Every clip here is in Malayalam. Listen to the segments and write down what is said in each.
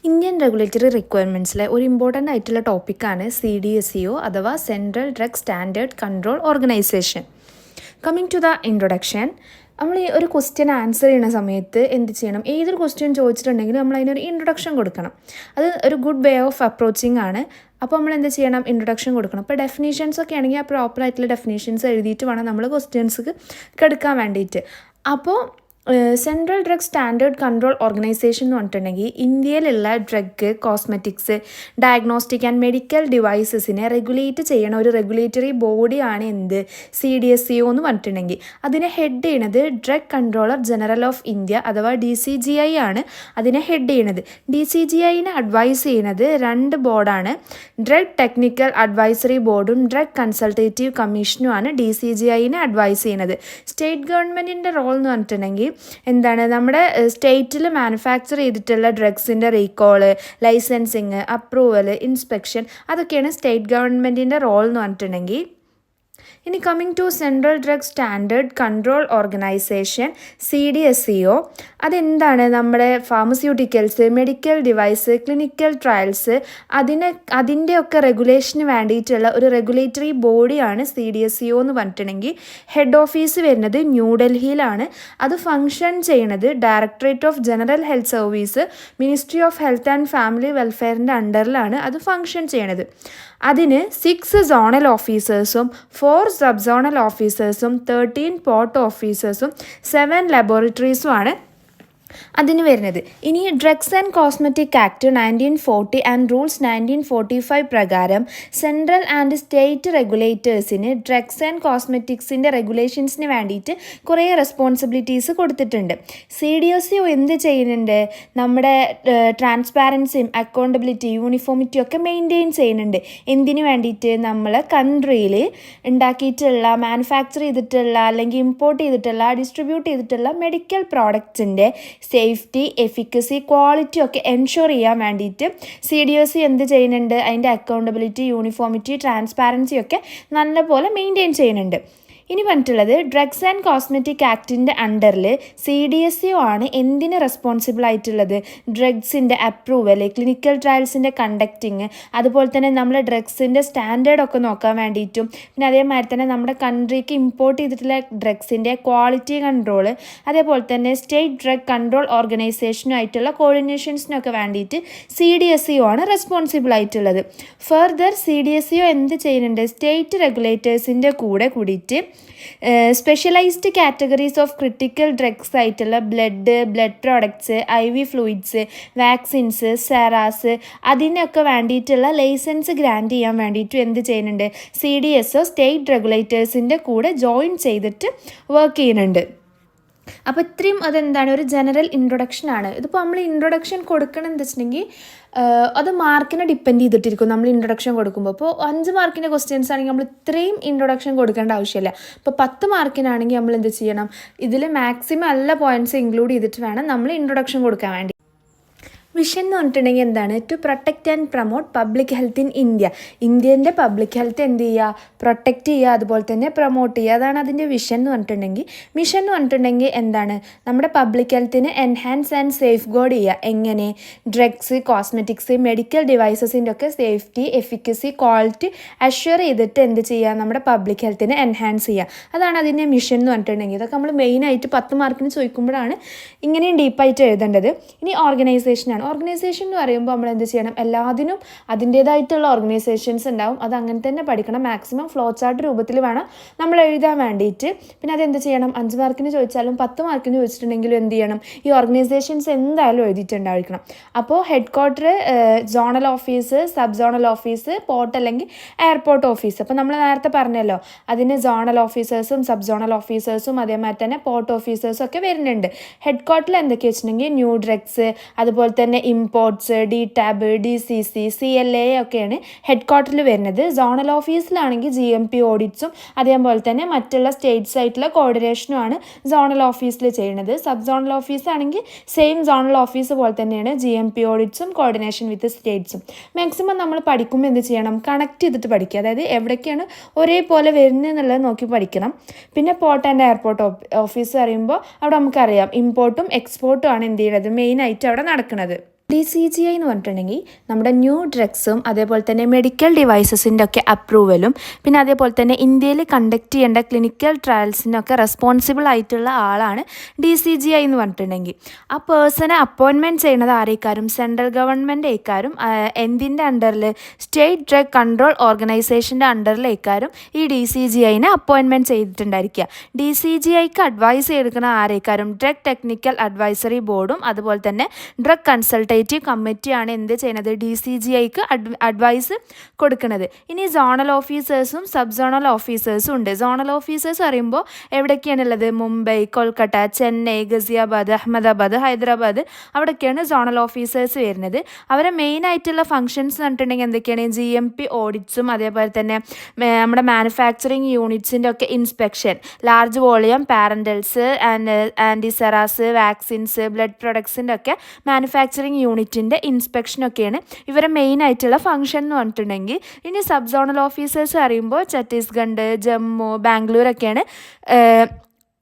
ഇന്ത്യൻ റെഗുലേറ്ററി റിക്വയർമെൻറ്റ്സിലെ ഒരു ഇമ്പോർട്ടൻ്റ് ആയിട്ടുള്ള ടോപ്പിക്കാണ് CDSCO അഥവാ central drug standard control organisation. Coming to the introduction, നമ്മൾ ഈ ഒരു ക്വസ്റ്റ്യൻ ആൻസർ ചെയ്യുന്ന സമയത്ത് എന്ത് ചെയ്യണം? ഏതൊരു ക്വസ്റ്റ്യൻ ചോദിച്ചിട്ടുണ്ടെങ്കിൽ നമ്മൾ അതിനൊരു ഇൻട്രൊഡക്ഷൻ കൊടുക്കണം. അത് ഒരു ഗുഡ് വേ ഓഫ് അപ്രോച്ചിങ് ആണ്. അപ്പോൾ നമ്മൾ എന്ത് ചെയ്യണം? ഇൻട്രൊഡക്ഷൻ കൊടുക്കണം. ഇപ്പോൾ ഡെഫിനേഷൻസ് ഒക്കെ ആണെങ്കിൽ ആ പ്രോപ്പർ ആയിട്ടുള്ള ഡെഫിനേഷൻസ് എഴുതിയിട്ട് വേണം നമ്മൾ ക്വസ്റ്റ്യൻസ് എടുക്കാൻ വേണ്ടിയിട്ട്. അപ്പോൾ central drug standard control organisation എന്ന് പറഞ്ഞിട്ടുണ്ടെങ്കിൽ ഇന്ത്യയിലുള്ള drug, cosmetics, diagnostic and medical ഡിവൈസസിനെ റെഗുലേറ്റ് ചെയ്യണ ഒരു റെഗുലേറ്ററി ബോഡിയാണ് എന്ത് CDSCO എന്ന് പറഞ്ഞിട്ടുണ്ടെങ്കിൽ. അതിനെ ഹെഡ് ചെയ്യണത് drug controller general of India അഥവാ DCGI ആണ് അതിനെ ഹെഡ് ചെയ്യണത്. DCGIനെ അഡ്വൈസ് ചെയ്യുന്നത് രണ്ട് ബോർഡാണ്. ഡ്രഗ് ടെക്നിക്കൽ അഡ്വൈസറി ബോർഡും ഡ്രഗ് കൺസൾട്ടേറ്റീവ് കമ്മീഷനുമാണ് DCGIനെ അഡ്വൈസ് ചെയ്യുന്നത്. സ്റ്റേറ്റ് ഗവൺമെൻറ്റിൻ്റെ റോൾ എന്ന് പറഞ്ഞിട്ടുണ്ടെങ്കിൽ എന്താണ്? നമ്മുടെ സ്റ്റേറ്റിൽ മാനുഫാക്ചർ ചെയ്തിട്ടുള്ള ഡ്രഗ്സിൻ്റെ റീകോള്, ലൈസൻസിങ്, അപ്രൂവൽ, ഇൻസ്പെക്ഷൻ, അതൊക്കെയാണ് സ്റ്റേറ്റ് ഗവൺമെൻറ്റിൻ്റെ റോൾ എന്ന് പറഞ്ഞിട്ടുണ്ടെങ്കിൽ. ഇനി coming to central drug standard control organisation CDSCO, അതെന്താണ്? നമ്മുടെ pharmaceuticals, medical device, clinical trials അതിൻ്റെയൊക്കെ റെഗുലേഷന് വേണ്ടിയിട്ടുള്ള ഒരു റെഗുലേറ്ററി ബോഡിയാണ് CDSCO എന്ന് പറഞ്ഞിട്ടുണ്ടെങ്കിൽ. ഹെഡ് ഓഫീസ് വരുന്നത് ന്യൂഡൽഹിയിലാണ്. അത് ഫങ്ഷൻ ചെയ്യുന്നത് directorate of general health service, ministry of health and family വെൽഫെയറിൻ്റെ അണ്ടറിലാണ് അത് ഫങ്ഷൻ ചെയ്യണത്. അതിന് 6 സോണൽ ഓഫീസേഴ്സും 4 സബ് സോണൽ ഓഫീസേഴ്സും 13 പോർട്ട് ഓഫീസേഴ്സും 7 ലബോറട്ടറീസുമാണ് അതിന് വരുന്നത്. ഇനി drugs and cosmetic act 1940 and rules 1945 പ്രകാരം സെൻട്രൽ ആൻഡ് സ്റ്റേറ്റ് റെഗുലേറ്റേഴ്സിന് ഡ്രഗ്സ് ആൻഡ് കോസ്മെറ്റിക്സിൻ്റെ റെഗുലേഷൻസിന് വേണ്ടിയിട്ട് കുറേ റെസ്പോൺസിബിലിറ്റീസ് കൊടുത്തിട്ടുണ്ട്. CDSCO എന്ത് ചെയ്യുന്നുണ്ട്? നമ്മുടെ ട്രാൻസ്പാരൻസിയും അക്കൗണ്ടബിലിറ്റി, യൂണിഫോമിറ്റി ഒക്കെ മെയിൻറ്റെയിൻ ചെയ്യുന്നുണ്ട്. എന്തിനു വേണ്ടിയിട്ട്? നമ്മൾ കൺട്രിയിൽ ഉണ്ടാക്കിയിട്ടുള്ള, മാനുഫാക്ചർ ചെയ്തിട്ടുള്ള അല്ലെങ്കിൽ ഇമ്പോർട്ട് ചെയ്തിട്ടുള്ള, ഡിസ്ട്രിബ്യൂട്ട് ചെയ്തിട്ടുള്ള മെഡിക്കൽ പ്രോഡക്റ്റ്സിൻ്റെ സേഫ്റ്റി, എഫിക്കസി, ക്വാളിറ്റി ഒക്കെ എൻഷുർ ചെയ്യാൻ വേണ്ടിയിട്ട് CDSCO എന്ത് ചെയ്യുന്നുണ്ട്? അതിൻ്റെ അക്കൗണ്ടബിലിറ്റി, യൂണിഫോമിറ്റി, ട്രാൻസ്പാരൻസി ഒക്കെ നല്ലപോലെ മെയിൻറ്റെയിൻ ചെയ്യുന്നുണ്ട്. ഇനി പറഞ്ഞിട്ടുള്ളത് ഡ്രഗ്സ് ആൻഡ് കോസ്മെറ്റിക് ആക്ടിൻ്റെ അണ്ടറിൽ CDSCO ആണ് എന്തിന് റെസ്പോൺസിബിൾ ആയിട്ടുള്ളത്? ഡ്രഗ്സിൻ്റെ അപ്രൂവൽ, ക്ലിനിക്കൽ ട്രയൽസിൻ്റെ കണ്ടക്റ്റിങ്, അതുപോലെ തന്നെ നമ്മൾ ഡ്രഗ്സിൻ്റെ സ്റ്റാൻഡേർഡൊക്കെ നോക്കാൻ വേണ്ടിയിട്ടും, പിന്നെ അതേമാതിരി തന്നെ നമ്മുടെ കൺട്രിക്ക് ഇമ്പോർട്ട് ചെയ്തിട്ടുള്ള ഡ്രഗ്സിൻ്റെ ക്വാളിറ്റി കൺട്രോള്, അതേപോലെ തന്നെ സ്റ്റേറ്റ് ഡ്രഗ് കൺട്രോൾ ഓർഗനൈസേഷനുമായിട്ടുള്ള കോർഡിനേഷൻസിനൊക്കെ വേണ്ടിയിട്ട് CDSCO ആണ് റെസ്പോൺസിബിൾ ആയിട്ടുള്ളത്. ഫർദർ CDSCO എന്ത് ചെയ്യുന്നുണ്ട്? സ്റ്റേറ്റ് റെഗുലേറ്റേഴ്സിൻ്റെ കൂടെ കൂടിയിട്ട് specialised categories of critical drugs ആയിട്ടുള്ള blood products, IV fluids, vaccines, seras, അതിനൊക്കെ വേണ്ടിയിട്ടുള്ള ലൈസൻസ് ഗ്രാൻറ്റ് ചെയ്യാൻ വേണ്ടിയിട്ടും എന്ത് ചെയ്യുന്നുണ്ട്? CDSCO സ്റ്റേറ്റ് റെഗുലേറ്റേഴ്സിൻ്റെ കൂടെ ജോയിൻ ചെയ്തിട്ട് വർക്ക് ചെയ്യുന്നുണ്ട്. അപ്പോൾ ഇത്രയും അതെന്താണ്? ഒരു ജനറൽ ഇൻട്രൊഡക്ഷനാണ്. ഇതിപ്പോൾ നമ്മൾ ഇൻട്രൊഡക്ഷൻ കൊടുക്കണം എന്താ വെച്ചിട്ടുണ്ടെങ്കിൽ അത് മാർക്കിനെ ഡിപ്പെൻഡ് ചെയ്തിട്ടിരിക്കും. നമ്മൾ ഇൻട്രൊഡക്ഷൻ കൊടുക്കുമ്പോൾ ഇപ്പോൾ 5 മാർക്കിൻ്റെ ക്വസ്റ്റ്യൻസ് ആണെങ്കിൽ നമ്മൾ ഇത്രയും ഇൻട്രൊഡക്ഷൻ കൊടുക്കേണ്ട ആവശ്യമില്ല. ഇപ്പോൾ 10 മാർക്കിനാണെങ്കിൽ നമ്മൾ എന്ത് ചെയ്യണം? ഇതിൽ മാക്സിമം എല്ലാ പോയിൻറ്റ്സ് ഇൻക്ലൂഡ് ചെയ്തിട്ട് വേണം നമ്മൾ ഇൻട്രൊഡക്ഷൻ കൊടുക്കാൻ വേണ്ടി. വിഷൻ എന്ന് പറഞ്ഞിട്ടുണ്ടെങ്കിൽ എന്താണ്? To protect and promote public health in India. ഇന്ത്യൻ്റെ പബ്ലിക് ഹെൽത്ത് എന്ത് ചെയ്യുക? പ്രൊട്ടക്റ്റ് ചെയ്യുക, അതുപോലെ തന്നെ പ്രൊമോട്ട് ചെയ്യുക. അതാണ് അതിൻ്റെ വിഷൻ എന്ന് പറഞ്ഞിട്ടുണ്ടെങ്കിൽ. മിഷൻ എന്ന് പറഞ്ഞിട്ടുണ്ടെങ്കിൽ എന്താണ്? നമ്മുടെ പബ്ലിക് ഹെൽത്തിനെ എൻഹാൻസ് ആൻഡ് സേഫ് ഗാർഡ് ചെയ്യുക. എങ്ങനെ? ഡ്രഗ്സ്, കോസ്മെറ്റിക്സ്, മെഡിക്കൽ ഡിവൈസസിൻ്റെ ഒക്കെ സേഫ്റ്റി, എഫിക്കസി, ക്വാളിറ്റി അഷ്വർ ചെയ്തിട്ട് എന്ത് ചെയ്യുക? നമ്മുടെ പബ്ലിക് ഹെൽത്തിനെ എൻഹാൻസ് ചെയ്യുക. അതാണ് അതിൻ്റെ മിഷൻ എന്ന് പറഞ്ഞിട്ടുണ്ടെങ്കിൽ. ഇതൊക്കെ നമ്മൾ മെയിനായിട്ട് 10 മാർക്കിന് ചോദിക്കുമ്പോഴാണ് ഇങ്ങനെയും ഡീപ്പായിട്ട് എഴുതേണ്ടത്. ഇനി ഓർഗനൈസേഷനാണ്. ഓർഗനൈസേഷൻ എന്ന് പറയുമ്പോൾ നമ്മൾ എന്ത് ചെയ്യണം? എല്ലാത്തിനും അതിൻ്റേതായിട്ടുള്ള ഓർഗനൈസേഷൻസ് ഉണ്ടാവും. അത് അങ്ങനെ തന്നെ പഠിക്കണം. മാക്സിമം ഫ്ലോ ചാർട്ട് രൂപത്തിൽ വേണം നമ്മൾ എഴുതാൻ വേണ്ടിയിട്ട്. പിന്നെ അതെന്ത് ചെയ്യണം? 5 മാർക്കിന് ചോദിച്ചാലും 10 മാർക്കിന് ചോദിച്ചിട്ടുണ്ടെങ്കിലും എന്ത് ചെയ്യണം? ഈ ഓർഗനൈസേഷൻസ് എന്തായാലും എഴുതിയിട്ടുണ്ടായിരിക്കണം. അപ്പോൾ head quarter, zonal office, sub zonal office, port അല്ലെങ്കിൽ എയർപോർട്ട് ഓഫീസ്. അപ്പോൾ നമ്മൾ നേരത്തെ പറഞ്ഞല്ലോ അതിന് സോണൽ ഓഫീസേഴ്സും സബ് സോണൽ ഓഫീസേഴ്സും അതേമാതിരി തന്നെ പോർട്ട് ഓഫീസേഴ്സും ഒക്കെ വരുന്നുണ്ട്. ഹെഡ് ക്വാർട്ടറിൽ എന്തൊക്കെയാ വെച്ചിട്ടുണ്ടെങ്കിൽ ന്യൂ ഡ്രഗ്സ്, അതുപോലെ തന്നെ ഇമ്പോർട്ട്സ്, DTAB, DCC, CLA ഒക്കെയാണ് ഹെഡ് ക്വാർട്ടറിൽ വരുന്നത്. സോണൽ ഓഫീസിലാണെങ്കിൽ GMP ഓഡിറ്റ്സും അതേപോലെ തന്നെ മറ്റുള്ള സ്റ്റേറ്റ്സ് ആയിട്ടുള്ള കോർഡിനേഷനുമാണ് സോണൽ ഓഫീസിൽ ചെയ്യുന്നത്. സബ് സോണൽ ഓഫീസാണെങ്കിൽ സെയിം സോണൽ ഓഫീസ് പോലെ തന്നെയാണ് GMP ഓഡിറ്റ്സും കോർഡിനേഷൻ വിത്ത് സ്റ്റേറ്റ്സും. മാക്സിമം നമ്മൾ പഠിക്കുമ്പോൾ എന്ത് ചെയ്യണം? കണക്ട് ചെയ്തിട്ട് പഠിക്കുക. അതായത് എവിടേക്കാണ് ഒരേപോലെ വരുന്നത് എന്നുള്ളത് നോക്കി പഠിക്കണം. പിന്നെ പോർട്ട് ആൻഡ് എയർപോർട്ട് ഓഫീസ് പറയുമ്പോൾ അവിടെ നമുക്കറിയാം ഇമ്പോർട്ടും എക്സ്പോർട്ടും ആണ് എന്ത് ചെയ്യുന്നത്? മെയിനായിട്ട് അവിടെ നടക്കുന്നത്. DCGI എന്ന് പറഞ്ഞിട്ടുണ്ടെങ്കിൽ നമ്മുടെ ന്യൂ ഡ്രഗ്സും അതേപോലെ തന്നെ മെഡിക്കൽ ഡിവൈസസിൻ്റെ ഒക്കെ അപ്രൂവലും പിന്നെ അതേപോലെ തന്നെ ഇന്ത്യയിൽ കണ്ടക്ട് ചെയ്യേണ്ട ക്ലിനിക്കൽ ട്രയൽസിനൊക്കെ റെസ്പോൺസിബിൾ ആയിട്ടുള്ള ആളാണ് DCGI എന്ന് പറഞ്ഞിട്ടുണ്ടെങ്കിൽ. ആ പേഴ്സണെ അപ്പോയിൻമെൻറ്റ് ചെയ്യുന്നത് ആരേക്കാരും സെൻട്രൽ ഗവൺമെൻറ് ഏക്കാരും എന്തിൻ്റെ അണ്ടറിൽ സ്റ്റേറ്റ് ഡ്രഗ് കൺട്രോൾ ഓർഗനൈസേഷൻ്റെ അണ്ടറിലേക്കാരും ഈ DCGIനെ അപ്പോയിൻമെൻറ്റ് ചെയ്തിട്ടുണ്ടായിരിക്കുക. DCGIക്ക് അഡ്വൈസ് ചെയ്തിരിക്കുന്ന ആരേക്കാരും ഡ്രഗ് ടെക്നിക്കൽ അഡ്വൈസറി ബോർഡും അതുപോലെ തന്നെ ഡ്രഗ് കൺസൾട്ടേറ്റീവ് കമ്മിറ്റിയാണ് എന്ത് ചെയ്യുന്നത് DCGIക്ക് അഡ്വൈസ് കൊടുക്കുന്നത്. ഇനി സോണൽ ഓഫീസേഴ്സും സബ് സോണൽ ഓഫീസേഴ്സും ഉണ്ട്. സോണൽ ഓഫീസേഴ്സ് പറയുമ്പോൾ എവിടെയൊക്കെയാണുള്ളത്? മുംബൈ, കൊൽക്കത്ത, ചെന്നൈ, ഗസിയാബാദ്, അഹമ്മദാബാദ്, ഹൈദരാബാദ് അവിടെയൊക്കെയാണ് സോണൽ ഓഫീസേഴ്സ് വരുന്നത്. അവരെ മെയിൻ ആയിട്ടുള്ള ഫങ്ഷൻസ് എന്ന് പറഞ്ഞിട്ടുണ്ടെങ്കിൽ എന്തൊക്കെയാണ്? GMP ഓഡിറ്റ്സും അതേപോലെ തന്നെ നമ്മുടെ മാനുഫാക്ചറിങ് യൂണിറ്റ്സിൻ്റെ ഒക്കെ inspection, large volume parenterals antiseras, vaccines, blood പ്രൊഡക്ട്സിൻ്റെ ഒക്കെ മാനുഫാക്ചറിങ് യൂണിറ്റിൻ്റെ ഇൻസ്പെക്ഷനൊക്കെയാണ് ഇവരെ മെയിൻ ആയിട്ടുള്ള ഫംഗ്ഷൻ എന്ന് പറഞ്ഞിട്ടുണ്ടെങ്കിൽ. ഇനി സബ് സോണൽ ഓഫീസേഴ്സ് അറിയുമ്പോൾ ഛത്തീസ്ഗഡ്, ജമ്മു, ബാംഗ്ലൂരൊക്കെയാണ്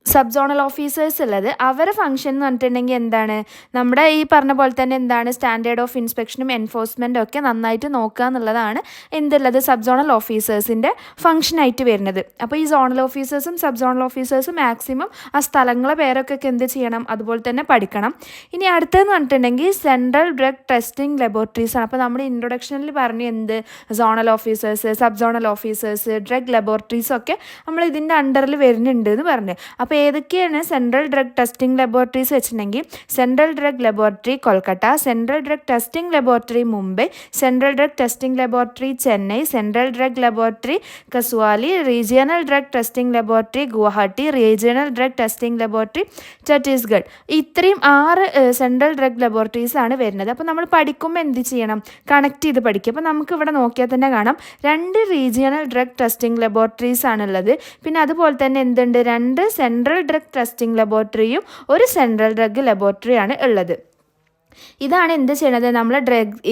സബ് സോണൽ ഓഫീസേഴ്സ് ഉള്ളത്. അവരെ ഫംഗ്ഷൻ എന്ന് പറഞ്ഞിട്ടുണ്ടെങ്കിൽ എന്താണ്? നമ്മുടെ ഈ പറഞ്ഞ പോലെ തന്നെ എന്താണ് സ്റ്റാൻഡേർഡ് ഓഫ് ഇൻസ്പെക്ഷനും എൻഫോഴ്സ്മെൻറ്റും ഒക്കെ നന്നായിട്ട് നോക്കുക എന്നുള്ളതാണ് എന്തുള്ളത് സബ് സോണൽ ഓഫീസേഴ്സിൻ്റെ ഫംഗ്ഷനായിട്ട് വരുന്നത്. അപ്പോൾ ഈ സോണൽ ഓഫീസേഴ്സും സബ് സോണൽ ഓഫീസേഴ്സും മാക്സിമം ആ സ്ഥലങ്ങളെ പേരൊക്കെ എന്ത് ചെയ്യണം? അതുപോലെ തന്നെ പഠിക്കണം. ഇനി അടുത്തതെന്ന് പറഞ്ഞിട്ടുണ്ടെങ്കിൽ സെൻട്രൽ ഡ്രഗ് ടെസ്റ്റിംഗ് ലബോറട്ടറീസാണ്. അപ്പോൾ നമ്മൾ ഇൻട്രൊഡക്ഷനിൽ പറഞ്ഞു എന്ത് zonal officers, sub zonal officers, drug ലബോറട്ടറീസൊക്കെ നമ്മൾ ഇതിൻ്റെ അണ്ടറിൽ വരുന്നുണ്ട് എന്ന് പറഞ്ഞു. അപ്പോൾ ഏതൊക്കെയാണ് സെൻട്രൽ ഡ്രഗ് ടെസ്റ്റിംഗ് ലബോറട്ടറീസ് വെച്ചിട്ടുണ്ടെങ്കിൽ central drug laboratory Kolkata, central drug testing laboratory Mumbai, central drug testing laboratory Chennai, central drug laboratory Kasauli, regional drug testing laboratory Guwahati, regional drug testing laboratory Chhattisgarh. ഇത്രയും 6 സെൻട്രൽ ഡ്രഗ് ലബോറട്ടറീസ് ആണ് വരുന്നത്. അപ്പോൾ നമ്മൾ പഠിക്കുമ്പോൾ എന്ത് ചെയ്യണം? കണക്ട് ചെയ്ത് പഠിക്കുക. അപ്പോൾ നമുക്ക് ഇവിടെ നോക്കിയാൽ തന്നെ കാണാം 2 റീജിയണൽ ഡ്രഗ് ടെസ്റ്റിംഗ് ലബോറട്ടറീസ് ആണുള്ളത്. പിന്നെ അതുപോലെ തന്നെ എന്തുണ്ട്? 2 സെൻട്രൽ ഡ്രഗ് ടെസ്റ്റിംഗ് ലബോറട്ടറിയും 1 സെൻട്രൽ ഡ്രഗ് ലബോറട്ടറിയാണ് ഉള്ളത്. ഇതാണ് എന്ത് ചെയ്യണത്? നമ്മൾ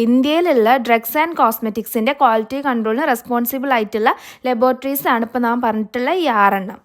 ഇന്ത്യയിലുള്ള ഡ്രഗ്സ് ആൻഡ് കോസ്മെറ്റിക്സിൻ്റെ ക്വാളിറ്റി കൺട്രോളിന് റെസ്പോൺസിബിൾ ആയിട്ടുള്ള ലബോറട്ടറീസ് ആണ് ഇപ്പോൾ നാം പറഞ്ഞിട്ടുള്ള ഈ 6 എണ്ണം.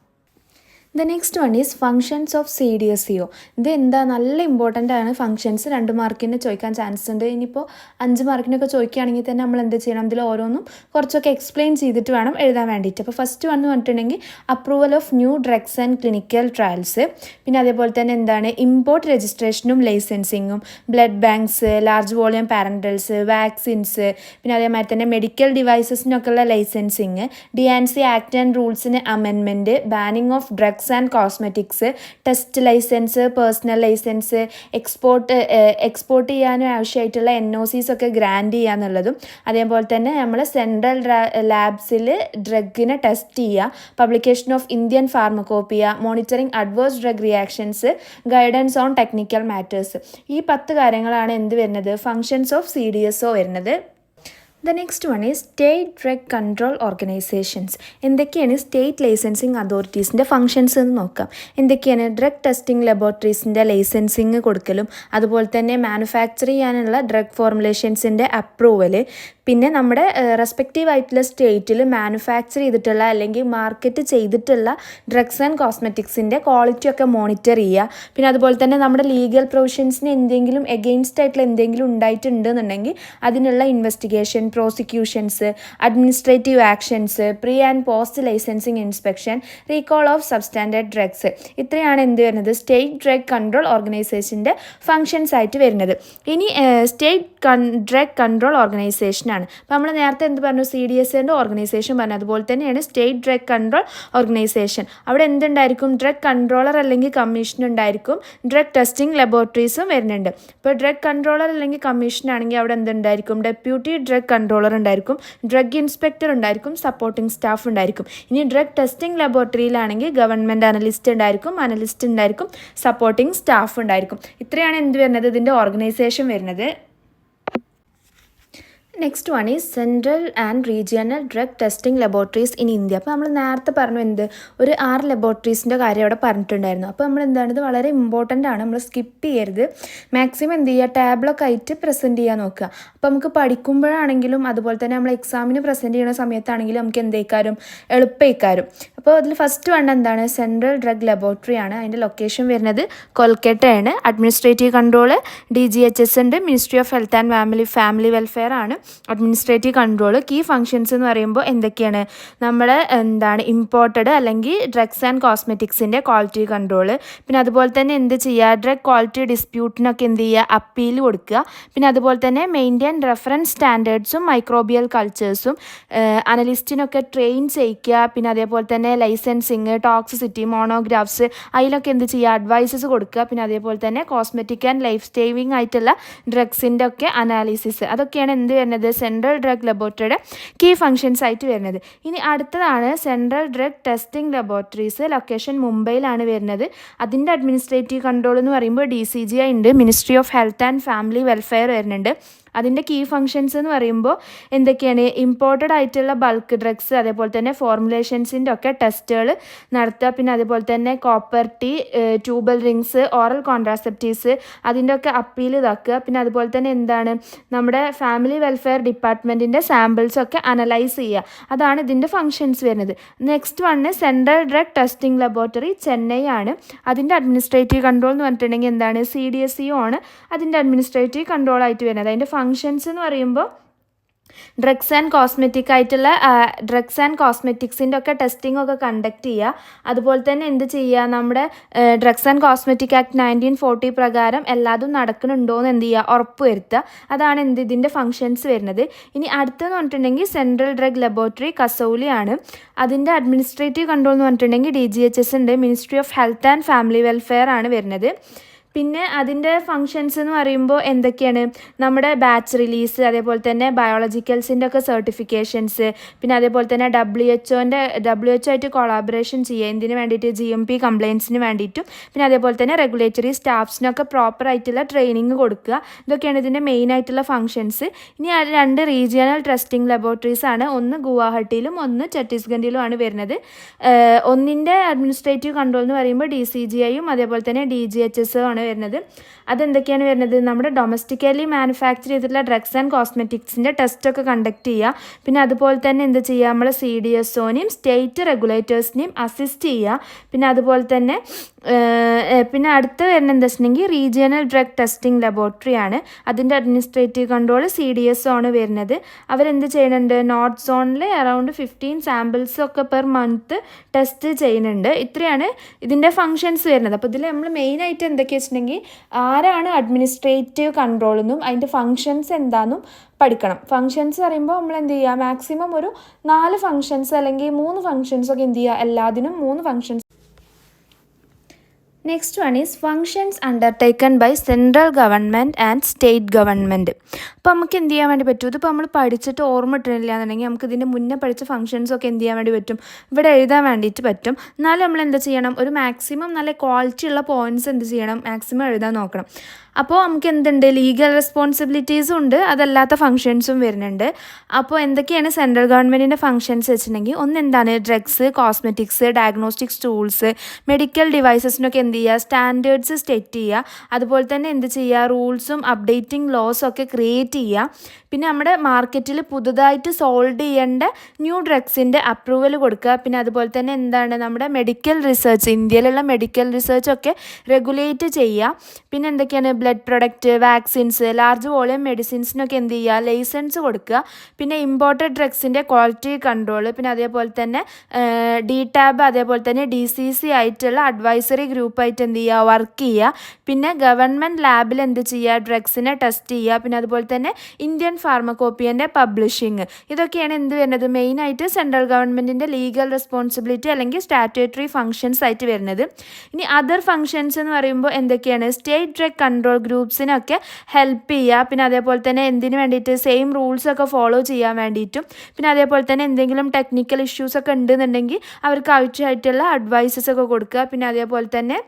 The next one is functions of CDSCO. ഇത് എന്താ? നല്ല ഇമ്പോർട്ടൻ്റ് ആണ് ഫങ്ഷൻസ്. 2 മാർക്കിന് ചോദിക്കാൻ ചാൻസ് ഉണ്ട്. ഇനിയിപ്പോൾ 5 മാർക്കിനൊക്കെ ചോദിക്കുകയാണെങ്കിൽ തന്നെ നമ്മൾ എന്ത് ചെയ്യണം? ഇതിൽ ഓരോന്നും കുറച്ചൊക്കെ എക്സ്പ്ലെയിൻ ചെയ്തിട്ട് വേണം എഴുതാൻ വേണ്ടിയിട്ട്. അപ്പോൾ ഫസ്റ്റ് വൺ എന്ന് പറഞ്ഞിട്ടുണ്ടെങ്കിൽ approval of new drugs and clinical trials. പിന്നെ അതേപോലെ തന്നെ എന്താണ്? ഇമ്പോർട്ട് രജിസ്ട്രേഷനും ലൈസൻസിങ്ങും, blood banks, large volume parenterals, vaccines, പിന്നെ അതേമാതിരി തന്നെ മെഡിക്കൽ ഡിവൈസസിനൊക്കെയുള്ള ലൈസൻസിങ്, DNC ആക്ട് ആൻഡ് റൂൾസിന് amendment, banning of drugs and cosmetics, test licence, personal licence, export ചെയ്യാനും ആവശ്യമായിട്ടുള്ള NOCs ഒക്കെ ഗ്രാൻഡ് ചെയ്യുക എന്നുള്ളതും, അതേപോലെ തന്നെ നമ്മൾ സെൻട്രൽ ലാബ്സിൽ ഡ്രഗിനെ ടെസ്റ്റ് ചെയ്യുക, publication of Indian pharmacopoeia, monitoring adverse drug reactions, guidance on technical matters. ഈ 10 കാര്യങ്ങളാണ് എന്ത് വരുന്നത്? ഫങ്ഷൻസ് ഓഫ് CDSO വരുന്നത്. The next one is state drug control organisations. എന്തൊക്കെയാണ് സ്റ്റേറ്റ് ലൈസൻസിങ് അതോറിറ്റീസിൻ്റെ ഫങ്ഷൻസ് എന്ന് നോക്കാം. എന്തൊക്കെയാണ്? ഡ്രഗ് ടെസ്റ്റിംഗ് ലബോറട്ടറീസിൻ്റെ ലൈസൻസിങ് കൊടുക്കലും അതുപോലെ തന്നെ മാനുഫാക്ചർ ചെയ്യാനുള്ള ഡ്രഗ് ഫോർമുലേഷൻസിൻ്റെ അപ്രൂവൽ, പിന്നെ നമ്മുടെ റെസ്പെക്റ്റീവ് ആയിട്ടുള്ള സ്റ്റേറ്റിൽ മാനുഫാക്ചർ ചെയ്തിട്ടുള്ള അല്ലെങ്കിൽ മാർക്കറ്റ് ചെയ്തിട്ടുള്ള ഡ്രഗ്സ് ആൻഡ് കോസ്മെറ്റിക്സിൻ്റെ ക്വാളിറ്റി ഒക്കെ മോണിറ്റർ ചെയ്യുക. പിന്നെ അതുപോലെ തന്നെ നമ്മുടെ ലീഗൽ പ്രൊവിഷൻസിന് എന്തെങ്കിലും എഗെയിൻസ്റ്റ് ആയിട്ടുള്ള എന്തെങ്കിലും ഉണ്ടായിട്ടുണ്ടെന്നുണ്ടെങ്കിൽ അതിനുള്ള investigation, prosecutions, administrative actions, pre and post licensing inspection, recall of substandard drugs. ഇത്രയാണ് എന്ത് വരുന്നത്? സ്റ്റേറ്റ് ഡ്രഗ് കൺട്രോൾ ഓർഗനൈസേഷൻ്റെ ഫങ്ഷൻസ് ആയിട്ട് വരുന്നത്. ഇനി സ്റ്റേറ്റ് ഡ്രഗ് കൺട്രോൾ ഓർഗനൈസേഷനാണ്. അപ്പോൾ നമ്മൾ നേരത്തെ എന്ത് പറഞ്ഞു? CDSCൻ്റെ ഓർഗനൈസേഷൻ പറഞ്ഞു. അതുപോലെ തന്നെയാണ് സ്റ്റേറ്റ് ഡ്രഗ് കൺട്രോൾ ഓർഗനൈസേഷൻ. അവിടെ എന്തുണ്ടായിരിക്കും? ഡ്രഗ് കൺട്രോളർ അല്ലെങ്കിൽ കമ്മീഷൻ ഉണ്ടായിരിക്കും. ഡ്രഗ് ടെസ്റ്റിംഗ് ലബോറട്ടറീസും വരുന്നുണ്ട്. ഇപ്പോൾ ഡ്രഗ് കൺട്രോളർ അല്ലെങ്കിൽ കമ്മീഷൻ ആണെങ്കിൽ അവിടെ എന്തുണ്ടായിരിക്കും? ഡെപ്യൂട്ടി ഡ്രഗ് കൺട്രോളർ ഉണ്ടായിരിക്കും, ഡ്രഗ് ഇൻസ്പെക്ടർ ഉണ്ടായിരിക്കും, സപ്പോർട്ടിംഗ് സ്റ്റാഫ് ഉണ്ടായിരിക്കും. ഇനി ഡ്രഗ് ടെസ്റ്റിംഗ് ലബോറട്ടറിയിലാണെങ്കിൽ ഗവൺമെൻറ് അനലിസ്റ്റ് ഉണ്ടായിരിക്കും, സപ്പോർട്ടിംഗ് സ്റ്റാഫ് ഉണ്ടായിരിക്കും. ഇത്രയാണ് എന്ത് വരുന്നത്? ഇതിൻ്റെ ഓർഗനൈസേഷൻ വരുന്നത്. Next one is central and regional drug testing laboratories in India. അപ്പോൾ നമ്മൾ നേരത്തെ പറഞ്ഞു എന്ത്? ഒരു 6 ലബോറട്ടറീസിൻ്റെ കാര്യം അവിടെ പറഞ്ഞിട്ടുണ്ടായിരുന്നു. അപ്പോൾ നമ്മൾ എന്താണ്? ഇത് വളരെ ഇമ്പോർട്ടൻ്റ് ആണ്, നമ്മൾ സ്കിപ്പ് ചെയ്യരുത്. മാക്സിമം എന്ത് ചെയ്യുക? ടാബ്ലൊക്കെ ആയിട്ട് പ്രസൻറ്റ് ചെയ്യാൻ നോക്കുക. അപ്പോൾ നമുക്ക് പഠിക്കുമ്പോഴാണെങ്കിലും അതുപോലെ തന്നെ നമ്മൾ എക്സാമിന് പ്രസൻറ്റ് ചെയ്യുന്ന സമയത്താണെങ്കിലും നമുക്ക് എളുപ്പമായിക്കാരും. അപ്പോൾ അതിൽ ഫസ്റ്റ് വൺ എന്താണ്, സെൻട്രൽ ഡ്രഗ് ലബോറട്ടറി ആണ്. അതിൻ്റെ ലൊക്കേഷൻ വരുന്നത് കൊൽക്കട്ടയാണ്. അഡ്മിനിസ്ട്രേറ്റീവ് കൺട്രോൾ DGHS ഉണ്ട്, ministry of health and family welfare ആണ് അഡ്മിനിസ്ട്രേറ്റീവ് കൺട്രോൾ. കീ ഫങ്ഷൻസ് എന്ന് പറയുമ്പോൾ എന്തൊക്കെയാണ്, നമ്മുടെ ഇമ്പോർട്ടഡ് അല്ലെങ്കിൽ ഡ്രഗ്സ് ആൻഡ് കോസ്മെറ്റിക്സിൻ്റെ ക്വാളിറ്റി കൺട്രോൾ. പിന്നെ അതുപോലെ തന്നെ എന്ത് ചെയ്യുക, ഡ്രഗ് ക്വാളിറ്റി ഡിസ്പ്യൂട്ടിനൊക്കെ എന്ത് ചെയ്യുക, അപ്പീൽ കൊടുക്കുക. പിന്നെ അതുപോലെ തന്നെ മെയിൻറ്റെയിൻ റെഫറൻസ് സ്റ്റാൻഡേർഡ്സും മൈക്രോബിയൽ കൾച്ചേഴ്സും അനലിസ്റ്റിനൊക്കെ ട്രെയിൻ ചെയ്യിക്കുക. പിന്നെ അതേപോലെ തന്നെ ലൈസൻസിങ്, ടോക്സിസിറ്റി, മോണോഗ്രാഫ്സ്, അതിലൊക്കെ എന്ത് ചെയ്യുക, അഡ്വൈസസ് കൊടുക്കുക. പിന്നെ അതേപോലെ തന്നെ കോസ്മെറ്റിക് ആൻഡ് ലൈഫ് സേവിങ് ആയിട്ടുള്ള ഡ്രഗ്സിൻ്റെ ഒക്കെ അനാലിസിസ്, അതൊക്കെയാണ് എന്ത് വരുന്നത്, സെൻട്രൽ ഡ്രഗ് ലബോറട്ടറിയുടെ കീ ഫങ്ഷൻസ് ആയിട്ട് വരുന്നത്. ഇനി അടുത്തതാണ് central drug testing laboratories. Location മുംബൈയിലാണ് വരുന്നത്. അതിൻ്റെ അഡ്മിനിസ്ട്രേറ്റീവ് കൺട്രോൾ എന്ന് പറയുമ്പോൾ DCGI ഉണ്ട്, ministry of health and family welfare വരുന്നുണ്ട്. അതിൻ്റെ കീ ഫങ്ഷൻസ് എന്ന് പറയുമ്പോൾ എന്തൊക്കെയാണ്, ഇമ്പോർട്ടഡ് ആയിട്ടുള്ള ബൾക്ക് ഡ്രഗ്സ് അതേപോലെ തന്നെ ഫോർമുലേഷൻസിൻ്റെ ഒക്കെ ടെസ്റ്റുകൾ നടത്തുക. പിന്നെ അതേപോലെ തന്നെ copper T, tubal rings, oral contraceptives, അതിൻ്റെ ഒക്കെ അപ്പീൽ ഇതാക്കുക. പിന്നെ അതുപോലെ തന്നെ എന്താണ്, നമ്മുടെ ഫാമിലി വെൽഫെയർ ഡിപ്പാർട്ട്മെൻറ്റിൻ്റെ സാമ്പിൾസൊക്കെ അനലൈസ് ചെയ്യുക. അതാണ് ഇതിൻ്റെ ഫങ്ഷൻസ് വരുന്നത്. Next one central drug testing laboratory Chennai ആണ്. അതിൻ്റെ അഡ്മിനിസ്ട്രേറ്റീവ് കൺട്രോൾ എന്ന് പറഞ്ഞിട്ടുണ്ടെങ്കിൽ എന്താണ്, CDSCO ആണ് അതിൻ്റെ അഡ്മിനിസ്ട്രേറ്റീവ് കൺട്രോൾ ആയിട്ട് വരുന്നത്. അതിൻ്റെ ഫങ്ഷൻസ് എന്ന് പറയുമ്പോൾ ഡ്രഗ്സ് ആൻഡ് കോസ്മെറ്റിക്സിൻ്റെ ഒക്കെ ടെസ്റ്റിംഗ് ഒക്കെ കണ്ടക്ട് ചെയ്യുക. അതുപോലെ തന്നെ എന്ത് ചെയ്യുക, നമ്മുടെ ഡ്രഗ്സ് ആൻഡ് കോസ്മെറ്റിക് ആക്ട് 1940 പ്രകാരം എല്ലാതും നടക്കുന്നുണ്ടോ എന്ന് എന്ത് ചെയ്യുക, ഉറപ്പ് വരുത്തുക. അതാണ് ഇതിൻ്റെ ഫങ്ഷൻസ് വരുന്നത്. ഇനി അടുത്തെന്ന് പറഞ്ഞിട്ടുണ്ടെങ്കിൽ സെൻട്രൽ ഡ്രഗ് ലബോറട്ടറി കസൗലിയാണ്. അതിൻ്റെ അഡ്മിനിസ്ട്രേറ്റീവ് കൺട്രോൾ എന്ന് പറഞ്ഞിട്ടുണ്ടെങ്കിൽ DGHS ഉണ്ട്, ministry of health and family welfare ആണ് വരുന്നത്. പിന്നെ അതിൻ്റെ ഫങ്ഷൻസ് എന്ന് പറയുമ്പോൾ എന്തൊക്കെയാണ്, നമ്മുടെ ബാച്ച് റിലീസ്, അതേപോലെ തന്നെ ബയോളജിക്കൽസിൻ്റെ ഒക്കെ സർട്ടിഫിക്കേഷൻസ്, പിന്നെ അതേപോലെ തന്നെ WHO ആയിട്ട് കൊളാബറേഷൻ ചെയ്യുക, എന്തിനു വേണ്ടിയിട്ട്, GMP കംപ്ലയിൻസിന് വേണ്ടിയിട്ടും. പിന്നെ അതേപോലെ തന്നെ റെഗുലേറ്ററി സ്റ്റാഫ്സിനൊക്കെ പ്രോപ്പർ ആയിട്ടുള്ള ട്രെയിനിങ് കൊടുക്കുക. ഇതൊക്കെയാണ് ഇതിൻ്റെ മെയിൻ ആയിട്ടുള്ള ഫങ്ഷൻസ്. ഇനി 2 റീജിയണൽ ടെസ്റ്റിംഗ് ലബോറട്ടറീസ് ആണ്, ഒന്ന് ഗുവാഹട്ടിയിലും ഒന്ന് ഛത്തീസ്ഗഡിലും ആണ് വരുന്നത്. ഒന്നിൻ്റെ അഡ്മിനിസ്ട്രേറ്റീവ് കൺട്രോൾ എന്ന് പറയുമ്പോൾ DCGIയും അതേപോലെ തന്നെ DGHS ആണ് വരുന്നത്. അതെന്തൊക്കെയാണ് വരുന്നത്, നമ്മുടെ ഡൊമസ്റ്റിക്കലി മാനുഫാക്ചർ ചെയ്തിട്ടുള്ള ഡ്രഗ്സ് ആൻഡ് കോസ്മെറ്റിക്സിൻ്റെ ടെസ്റ്റൊക്കെ കണ്ടക്ട് ചെയ്യുക. പിന്നെ അതുപോലെ തന്നെ എന്ത് ചെയ്യുക, നമ്മൾ CDSOനെയും സ്റ്റേറ്റ് റെഗുലേറ്റേഴ്സിനെയും അസിസ്റ്റ് ചെയ്യുക. പിന്നെ അതുപോലെ തന്നെ പിന്നെ അടുത്ത് വരുന്നത് എന്താ വെച്ചിട്ടുണ്ടെങ്കിൽ റീജിയണൽ ഡ്രഗ് ടെസ്റ്റിംഗ് ലബോറട്ടറി ആണ്. അതിൻ്റെ അഡ്മിനിസ്ട്രേറ്റീവ് കൺട്രോൾ CDSO ആണ് വരുന്നത്. അവരെന്ത് ചെയ്യുന്നുണ്ട്, നോർത്ത് സോണിൽ അറൗണ്ട് 15 സാമ്പിൾസൊക്കെ പെർ മന്ത് ടെസ്റ്റ് ചെയ്യുന്നുണ്ട്. ഇത്രയാണ് ഇതിൻ്റെ ഫങ്ഷൻസ് വരുന്നത്. അപ്പോൾ ഇതിൽ നമ്മൾ മെയിനായിട്ട് എന്തൊക്കെയാ വെച്ചിട്ടുണ്ടെങ്കിൽ ആരാണ് അഡ്മിനിസ്ട്രേറ്റീവ് കൺട്രോൾ എന്നും അതിൻ്റെ ഫങ്ഷൻസ് എന്താണെന്നും പഠിക്കണം. ഫങ്ഷൻസ് പറയുമ്പോൾ നമ്മൾ എന്ത് ചെയ്യുക, മാക്സിമം ഒരു 4 ഫങ്ഷൻസ് അല്ലെങ്കിൽ 3 ഫങ്ഷൻസൊക്കെ എന്ത് ചെയ്യുക, എല്ലാത്തിനും 3 functions. Next one is functions undertaken by central government and state government. അപ്പോൾ നമുക്ക് എന്ത് ചെയ്യാൻ വേണ്ടി പറ്റും, ഇതിപ്പോൾ നമ്മൾ പഠിച്ചിട്ട് ഓർമ്മ ഇട്ടില്ല എന്നുണ്ടെങ്കിൽ നമുക്ക് ഇതിൻ്റെ മുന്നേ പഠിച്ച ഫങ്ഷൻസൊക്കെ എന്ത് ചെയ്യാൻ വേണ്ടി പറ്റും, ഇവിടെ എഴുതാൻ വേണ്ടിയിട്ട് പറ്റും. എന്നാലും നമ്മൾ എന്താ ചെയ്യണം, ഒരു മാക്സിമം നല്ല ക്വാളിറ്റി ഉള്ള പോയിൻറ്റ്സ് എന്ത് ചെയ്യണം, മാക്സിമം എഴുതാൻ നോക്കണം. അപ്പോൾ നമുക്ക് എന്തുണ്ട്, ലീഗൽ റെസ്പോൺസിബിലിറ്റീസും ഉണ്ട്, അതല്ലാത്ത ഫങ്ഷൻസും വരുന്നുണ്ട്. അപ്പോൾ എന്തൊക്കെയാണ് സെൻട്രൽ ഗവൺമെൻറ്റിൻ്റെ ഫങ്ഷൻസ് വെച്ചിട്ടുണ്ടെങ്കിൽ, ഒന്ന് എന്താണ്, drugs, cosmetics, diagnostics tools, medical ഡിവൈസസിനൊക്കെ എന്ത് ചെയ്യുക, സ്റ്റാൻഡേർഡ്സ് സെറ്റ് ചെയ്യുക. അതുപോലെ തന്നെ എന്ത് ചെയ്യുക, റൂൾസും അപ്ഡേറ്റിംഗ് ലോസും ഒക്കെ ക്രിയേറ്റ് ചെയ്യുക. പിന്നെ നമ്മുടെ മാർക്കറ്റിൽ പുതുതായിട്ട് സോൾവ് ചെയ്യേണ്ട ന്യൂ ഡ്രഗ്സിൻ്റെ അപ്രൂവൽ കൊടുക്കുക. പിന്നെ അതുപോലെ തന്നെ എന്താണ്, നമ്മുടെ മെഡിക്കൽ റിസർച്ച്, ഇന്ത്യയിലുള്ള മെഡിക്കൽ റിസർച്ചൊക്കെ റെഗുലേറ്റ് ചെയ്യുക. പിന്നെ എന്തൊക്കെയാണ്, blood product, vaccines, large volume മെഡിസിൻസിനൊക്കെ എന്ത് ചെയ്യുക, ലൈസൻസ് കൊടുക്കുക. പിന്നെ ഇമ്പോർട്ടഡ് ഡ്രഗ്സിൻ്റെ ക്വാളിറ്റി കൺട്രോൾ, പിന്നെ അതേപോലെ തന്നെ DTAB അതേപോലെ തന്നെ DCC ആയിട്ടുള്ള അഡ്വൈസറി ഗ്രൂപ്പായിട്ട് എന്ത് ചെയ്യുക, വർക്ക് ചെയ്യുക. പിന്നെ ഗവൺമെൻറ് ലാബിൽ എന്ത് ചെയ്യുക, ഡ്രഗ്സിനെ ടെസ്റ്റ് ചെയ്യുക. പിന്നെ അതുപോലെ തന്നെ ഇന്ത്യൻ ഫാർമക്കോപ്പിയൻ്റെ പബ്ലിഷിങ്. ഇതൊക്കെയാണ് എന്ത് വരുന്നത്, മെയിനായിട്ട് സെൻട്രൽ ഗവൺമെൻറ്റിൻ്റെ ലീഗൽ റെസ്പോൺസിബിലിറ്റി അല്ലെങ്കിൽ സ്റ്റാറ്റ്യൂട്ടറി ഫങ്ഷൻസ് ആയിട്ട് വരുന്നത്. ഇനി അതർ ഫങ്ഷൻസ് എന്ന് പറയുമ്പോൾ എന്തൊക്കെയാണ്, സ്റ്റേറ്റ് ഡ്രഗ് കൺട്രോൾ ഗ്രൂപ്പ്സിനൊക്കെ ഹെൽപ്പ് ചെയ്യുക. പിന്നെ അതേപോലെ തന്നെ എന്തിനു വേണ്ടിയിട്ട്, സെയിം റൂൾസൊക്കെ ഫോളോ ചെയ്യാൻ വേണ്ടിയിട്ടും. പിന്നെ അതേപോലെ തന്നെ എന്തെങ്കിലും ടെക്നിക്കൽ ഇഷ്യൂസൊക്കെ ഉണ്ടെന്നുണ്ടെങ്കിൽ അവർക്ക് ആവശ്യമായിട്ടുള്ള അഡ്വൈസസ് ഒക്കെ കൊടുക്കുക. പിന്നെ അതേപോലെ തന്നെ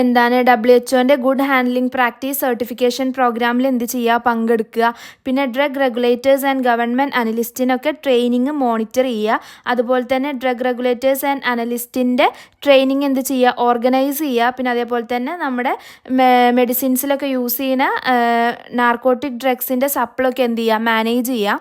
എന്താണ്, WHO good handling practice certification പ്രോഗ്രാമിൽ എന്ത് ചെയ്യുക, പങ്കെടുക്കുക. പിന്നെ ഡ്രഗ് റെഗുലേറ്റേഴ്സ് ആൻഡ് ഗവൺമെൻറ് അനലിസ്റ്റിനൊക്കെ ട്രെയിനിങ് മോണിറ്റർ ചെയ്യുക. അതുപോലെ തന്നെ ഡ്രഗ് റെഗുലേറ്റേഴ്സ് ആൻഡ് അനലിസ്റ്റിൻ്റെ ട്രെയിനിങ് എന്ത് ചെയ്യുക, ഓർഗനൈസ് ചെയ്യുക. പിന്നെ അതേപോലെ തന്നെ നമ്മുടെ മെഡിസിൻസിലൊക്കെ യൂസ് ചെയ്യുന്ന നാർക്കോട്ടിക് ഡ്രഗ്സിൻ്റെ സപ്ലൊക്കെ എന്ത് ചെയ്യുക, മാനേജ് ചെയ്യുക.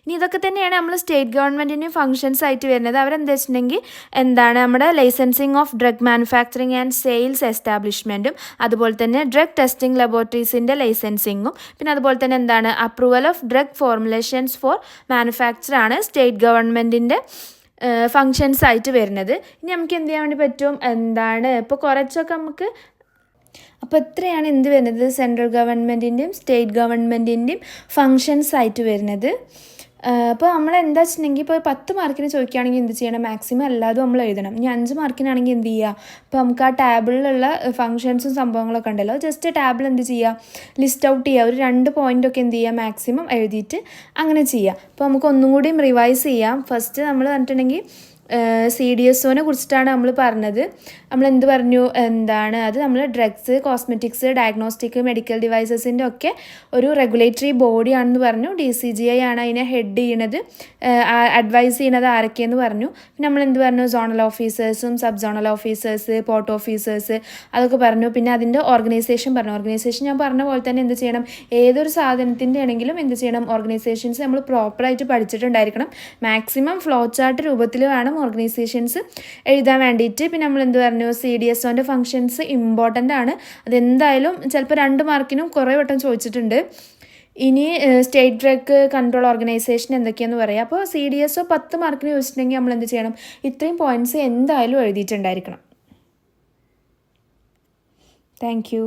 ഇനി ഇതൊക്കെ തന്നെയാണ് നമ്മൾ സ്റ്റേറ്റ് ഗവൺമെൻറ്റിൻ്റെ ഫങ്ഷൻസ് ആയിട്ട് വരുന്നത്. അവരെന്താ വെച്ചിട്ടുണ്ടെങ്കിൽ എന്താണ് നമ്മുടെ licensing of drug manufacturing and sales എസ്റ്റാബ്ലിഷ്മെൻറ്റും അതുപോലെ തന്നെ ഡ്രഗ് ടെസ്റ്റിംഗ് ലബോറട്ടറീസിൻ്റെ ലൈസൻസിങ്ങും പിന്നെ അതുപോലെ തന്നെ എന്താണ് approval of drug formulations for manufacture ആണ് സ്റ്റേറ്റ് ഗവൺമെൻറ്റിൻ്റെ ഫങ്ഷൻസ് ആയിട്ട് വരുന്നത്. ഇനി നമുക്ക് എന്ത് ചെയ്യാൻ വേണ്ടി പറ്റും, എന്താണ് ഇപ്പോൾ കുറച്ചൊക്കെ നമുക്ക് അപ്പോൾ ഇത്രയാണ് എന്ത് വരുന്നത് സെൻട്രൽ ഗവൺമെൻറ്റിൻ്റെയും സ്റ്റേറ്റ് ഗവൺമെൻറ്റിൻ്റെയും ഫങ്ഷൻസ് ആയിട്ട് വരുന്നത്. അപ്പോൾ നമ്മൾ എന്താ വെച്ചിട്ടുണ്ടെങ്കിൽ ഇപ്പോൾ 10 മാർക്കിന് ചോദിക്കുകയാണെങ്കിൽ എന്ത് ചെയ്യണം, മാക്സിമം എല്ലാതും നമ്മൾ എഴുതണം. ഇനി 5 മാർക്കിനാണെങ്കിൽ എന്ത് ചെയ്യുക, ഇപ്പോൾ നമുക്ക് ആ ടാബിളിലുള്ള ഫങ്ഷൻസും സംഭവങ്ങളൊക്കെ ഉണ്ടല്ലോ, ജസ്റ്റ് ടാബിൾ എന്ത് ചെയ്യുക, ലിസ്റ്റ് ഔട്ട് ചെയ്യുക, ഒരു 2 പോയിൻ്റൊക്കെ എന്ത് ചെയ്യുക മാക്സിമം എഴുതിയിട്ട് അങ്ങനെ ചെയ്യുക. അപ്പോൾ നമുക്ക് ഒന്നും കൂടിയും റിവൈസ് ചെയ്യാം. ഫസ്റ്റ് നമ്മൾ പറഞ്ഞിട്ടുണ്ടെങ്കിൽ CDSOനെ കുറിച്ചിട്ടാണ് നമ്മൾ പറഞ്ഞത്. നമ്മൾ എന്ത് പറഞ്ഞു, എന്താണ് അത് നമ്മൾ ഡ്രഗ്സ്, കോസ്മെറ്റിക്സ്, ഡയഗ്നോസ്റ്റിക്, മെഡിക്കൽ ഡിവൈസസിൻ്റെ ഒക്കെ ഒരു റെഗുലേറ്ററി ബോഡിയാണെന്ന് പറഞ്ഞു. DCGI ആണ് അതിനെ ഹെഡ് ചെയ്യണത്, അഡ്വൈസ് ചെയ്യണത് ആരൊക്കെയെന്ന് പറഞ്ഞു. പിന്നെ നമ്മൾ എന്ത് പറഞ്ഞു, സോണൽ ഓഫീസേഴ്സും sub zonal officers, port officers അതൊക്കെ പറഞ്ഞു. പിന്നെ അതിൻ്റെ ഓർഗനൈസേഷൻ പറഞ്ഞു. ഓർഗനൈസേഷൻ ഞാൻ പറഞ്ഞ പോലെ തന്നെ എന്ത് ചെയ്യണം, ഏതൊരു സാധനത്തിൻ്റെ ആണെങ്കിലും എന്ത് ചെയ്യണം, ഓർഗനൈസേഷൻസ് നമ്മൾ പ്രോപ്പറായിട്ട് പഠിച്ചിട്ടുണ്ടായിരിക്കണം. മാക്സിമം ഫ്ലോ ചാർട്ട് രൂപത്തിൽ വേണം ഓർഗനൈസേഷൻസ് എഴുതാൻ വേണ്ടിയിട്ട്. പിന്നെ നമ്മൾ എന്ത് പറഞ്ഞു, CDSOൻ്റെ ഫങ്ഷൻസ് ഇമ്പോർട്ടൻ്റ് ആണ്. അതെന്തായാലും ചിലപ്പോൾ 2 മാർക്കിനും കുറേ വട്ടം ചോദിച്ചിട്ടുണ്ട്. ഇനി സ്റ്റേറ്റ് ഡ്രഗ് കൺട്രോൾ ഓർഗനൈസേഷൻ എന്തൊക്കെയാണെന്ന് പറയാം. അപ്പോൾ CDSO 10 മാർക്കിന് ചോദിച്ചിട്ടുണ്ടെങ്കിൽ നമ്മൾ എന്ത് ചെയ്യണം, ഇത്രയും പോയിൻറ്റ്സ് എന്തായാലും എഴുതിയിട്ടുണ്ടായിരിക്കണം. Thank you.